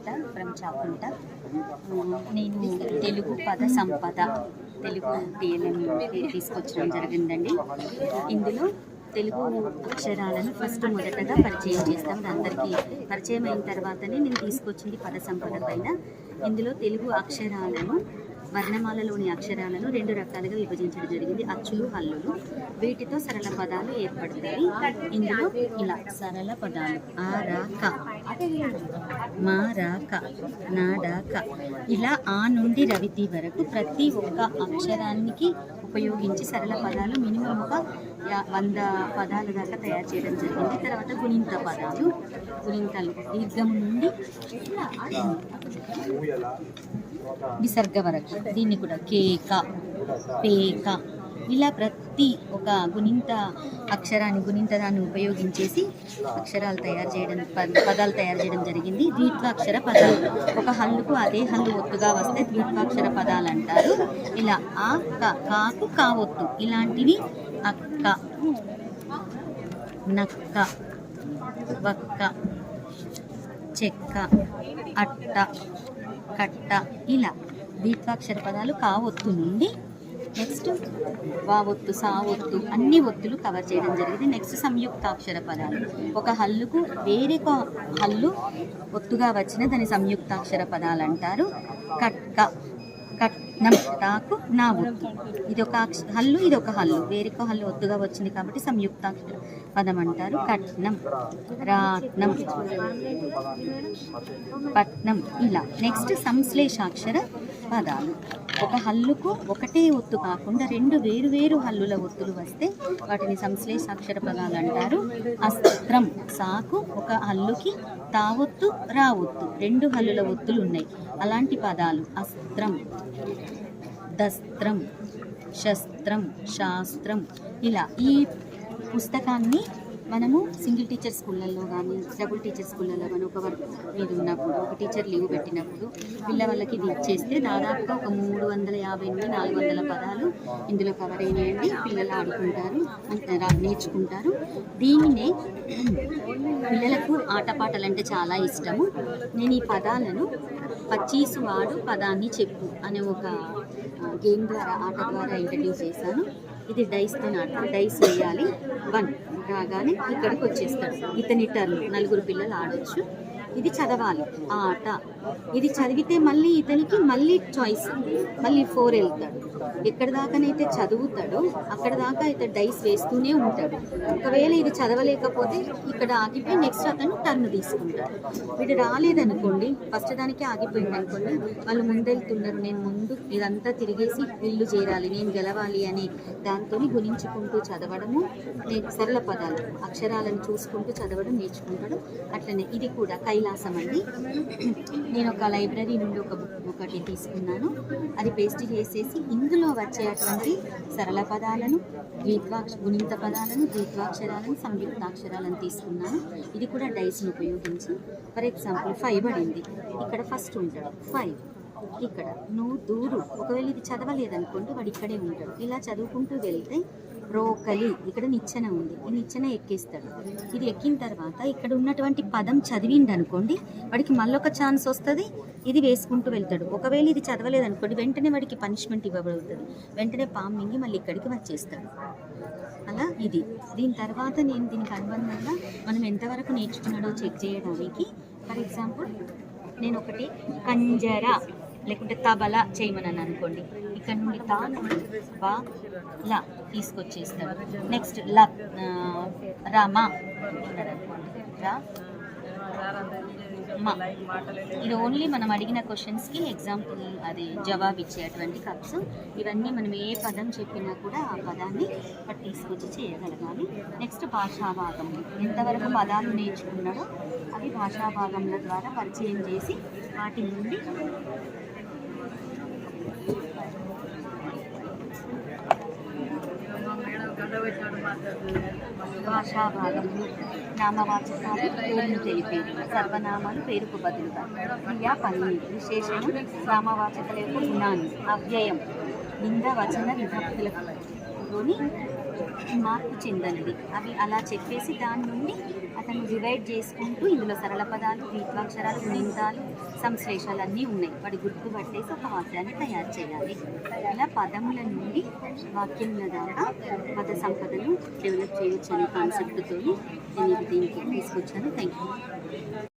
Sunitha from Chakunta. నేను తెలుగు పద సంపద తెలుగు టీఎల్ఎం తీసుకొచ్చడం జరిగిందండి. ఇందులో తెలుగు అక్షరాలను ఫస్ట్ మొదటగా పరిచయం చేస్తాం. అందరికీ పరిచయం అయిన తర్వాతనే నేను తీసుకొచ్చింది పద సంపద పైన. ఇందులో తెలుగు అక్షరాలను వర్ణమాలలోని అక్షరాలను 2 రకాలుగా విభజించడం జరిగింది, అచ్చులు హల్లులు. వీటితో సరళ పదాలు ఏర్పడతాయి. ఇందులో ఇలా సరళ పదాలు ఆ రాక, మా రాక, నా డాక, ఇలా ఆ నుండి రవితి వరకు ప్రతి ఒక్క అక్షరానికి ఉపయోగించి సరళ పదాలు మినిమం ఒక 100 పదాల దాకా తయారు చేయడం జరిగింది. తర్వాత గుణింత పదాలు, గుణింతాలు దీర్ఘం నుండి విసర్గ వరకు, దీన్ని కూడా కేక, పేక, ఇలా ప్రతి ఒక గుణింత అక్షరాన్ని గుణింతదాన్ని ఉపయోగించేసి అక్షరాలు తయారు చేయడం పదాలు తయారు చేయడం జరిగింది. ద్విత్వాక్షర పదాలు ఒక హల్లుకు అదే హల్లు ఒత్తుగా వస్తే ద్విత్వాక్షర పదాలు అంటారు. ఇలా ఆ కాకు కావొత్తు ఇలాంటివి అక్క, నక్క, వక్క, చెక్క, అట్ట, కట్ట, ఇలా ద్విత్వాక్షర పదాలు కావొత్తు నుండి నెక్స్ట్ వావొత్తు, సావొత్తు అన్ని ఒత్తులు కవర్ చేయడం జరిగింది. నెక్స్ట్ సంయుక్తాక్షర పదాలు ఒక హల్లుకు వేరే హల్లు ఒత్తుగా వచ్చిన దాని సంయుక్తాక్షర పదాలు అంటారు. కట్క, కట్నం, తాకు, నా ఒత్తు, ఇది ఒక హల్లు ఇది ఒక హల్లు వేరొక హల్లు ఒత్తుగా వచ్చింది కాబట్టి సంయుక్తాక్షర పదం అంటారు. కట్నం, రాట్నం, పట్నం, ఇలా. నెక్స్ట్ సంశ్లేషాక్షర పదాలు ఒక హల్లుకు ఒకటే ఒత్తు కాకుండా 2 వేరు హల్లుల ఒత్తులు వస్తే వాటిని సంశ్లేషాక్షర పదాలు అంటారు. అస్త్రం, సాకు ఒక హల్లుకి తావొత్తు రావొత్తు 2 హల్లుల ఒత్తులు ఉన్నాయి, అలాంటి పదాలు అస్త్రం, దస్త్రం, శస్త్రం, శాస్త్రం, ఇలా. ఈ పుస్తకాన్ని మనము సింగిల్ టీచర్ స్కూళ్ళల్లో కానీ డబుల్ టీచర్ స్కూళ్ళల్లో కానీ ఒక వర్క్ మీద ఉన్నప్పుడు ఒక టీచర్ లీవ్ పెట్టినప్పుడు పిల్లవాళ్ళకి ఇది ఇచ్చేస్తే దాదాపుగా ఒక 350 నుండి 400 పదాలు ఇందులో కవర్ అయినాయండి. పిల్లలు ఆడుకుంటారు, నేర్చుకుంటారు. దీనినే పిల్లలకు ఆటపాటలు అంటే చాలా ఇష్టము. నేను ఈ పదాలను 25 వాడు పదాన్ని చెప్పు అనే ఒక గేమ్ ద్వారా ఆట ద్వారా ఇంట్రడ్యూస్ చేశాను. ఇది డైస్తో ఆడతారు. డైస్ వేయాలి, 1 రాగానే ఇక్కడికి వచ్చేస్తాడు. ఇతని టర్న్, 4 పిల్లలు ఆడొచ్చు. ఇది చదవాలి ఆ ఆట. ఇది చదివితే మళ్ళీ ఇతనికి మళ్ళీ చాయిస్, మళ్ళీ 4 వెళ్తాడు. ఎక్కడి దాకానైతే చదువుతాడో అక్కడ దాకా ఇతను డైస్ వేస్తూనే ఉంటాడు. ఒకవేళ ఇది చదవలేకపోతే ఇక్కడ ఆగిపోయి నెక్స్ట్ అతను టర్న్ తీసుకుంటాడు. వీడు రాలేదనుకోండి, ఫస్ట్ దానికి ఆగిపోయింది అనుకోండి, వాళ్ళు ముందెళ్తున్నారు, నేను ముందు ఇదంతా తిరిగేసి ఇల్లు చేరాలి, నేను గెలవాలి అని దాంతో గుణించుకుంటూ చదవడము, సరళ పదాలు అక్షరాలను చూసుకుంటూ చదవడం నేర్చుకుంటాడు. అట్లనే ఇది కూడా కైలాసం అండి. నేను ఒక లైబ్రరీ నుండి ఒక బుక్ ఒకటి తీసుకున్నాను. అది పేస్ట్ చేసేసి ఇందులో వచ్చేటువంటి సరళ పదాలను గుణింత పదాలను ద్విత్వాక్షరాలను సంయుక్తాక్షరాలను తీసుకున్నాను. ఇది కూడా డైస్ని ఉపయోగించి. ఫర్ ఎగ్జాంపుల్ 5 పడింది, ఇక్కడ ఫస్ట్ ఉంటాడు 5, ఇక్కడ నువ్వు దూరు. ఒకవేళ ఇది చదవలేదనుకోండి వాడు ఇక్కడే ఉంటాడు. ఇలా చదువుకుంటూ వెళ్తే రోకలి, ఇక్కడ నిచ్చెన ఉంది, ఈ నిచ్చెన ఎక్కిస్తాడు. ఇది ఎక్కిన తర్వాత ఇక్కడ ఉన్నటువంటి పదం చదివిండు అనుకోండి, వాడికి మళ్ళొక ఛాన్స్ వస్తుంది, ఇది వేసుకుంటూ వెళ్తాడు. ఒకవేళ ఇది చదవలేదనుకోండి వెంటనే వాడికి పనిష్మెంట్ ఇవ్వబడుతుంది, వెంటనే పాము మింగి మళ్ళీ ఇక్కడికి వచ్చేస్తాడు. అలా ఇది. దీని తర్వాత నేను దీనికి అనుబంధంగా మనం ఎంతవరకు నేర్చుకున్నాడో చెక్ చేయడానికి, ఫర్ ఎగ్జాంపుల్ నేను ఒకటి కంజరా లేకుంటే తబలా చేయమని అనుకోండి, ఇక్కడ నుండి తా నుండి బా లా తీసుకొచ్చేస్తాడు. నెక్స్ట్ ల రామ అనుకోండి, రా మా. ఇది ఓన్లీ మనం అడిగిన క్వశ్చన్స్కి ఎగ్జాంపుల్ అది జవాబు ఇచ్చేటువంటి కప్స్. ఇవన్నీ మనం ఏ పదం చెప్పినా కూడా ఆ పదాన్ని తీసుకొచ్చి చేయగలగాలి. నెక్స్ట్ భాషాభాగం, ఎంతవరకు పదాలు నేర్చుకున్నాడో అవి భాషాభాగంల ద్వారా పరిచయం చేసి వాటి నుండి భాషాభాగంలో నామవాచకాలు పేరును తెలిపేది, సర్వనామాలు పేరుకు బదులుగా, క్రియా పని, విశేషణం నామవాచకాల యొక్క గుణాన్ని, అవ్యయం లింగ వచన విభక్తులలోని మార్పు చెందనివి అవి అలా చెప్పేసి దాని నుండి అతను డివైడ్ చేసుకుంటూ ఇందులో సరళ పదాలు, ద్విత్వాక్షరాలు, గుణింతాలు, సంశ్లేషాలు అన్నీ ఉన్నాయి. వాడి గుర్తు పట్టేసి ఒక వాక్యాన్ని తయారు చేయాలి. ఇలా పదముల నుండి వాక్యముల దాకా పద సంపదను డెవలప్ చేయొచ్చు అనే కాన్సెప్ట్తో నేను దీనికి తీసుకొచ్చాను. Thank you.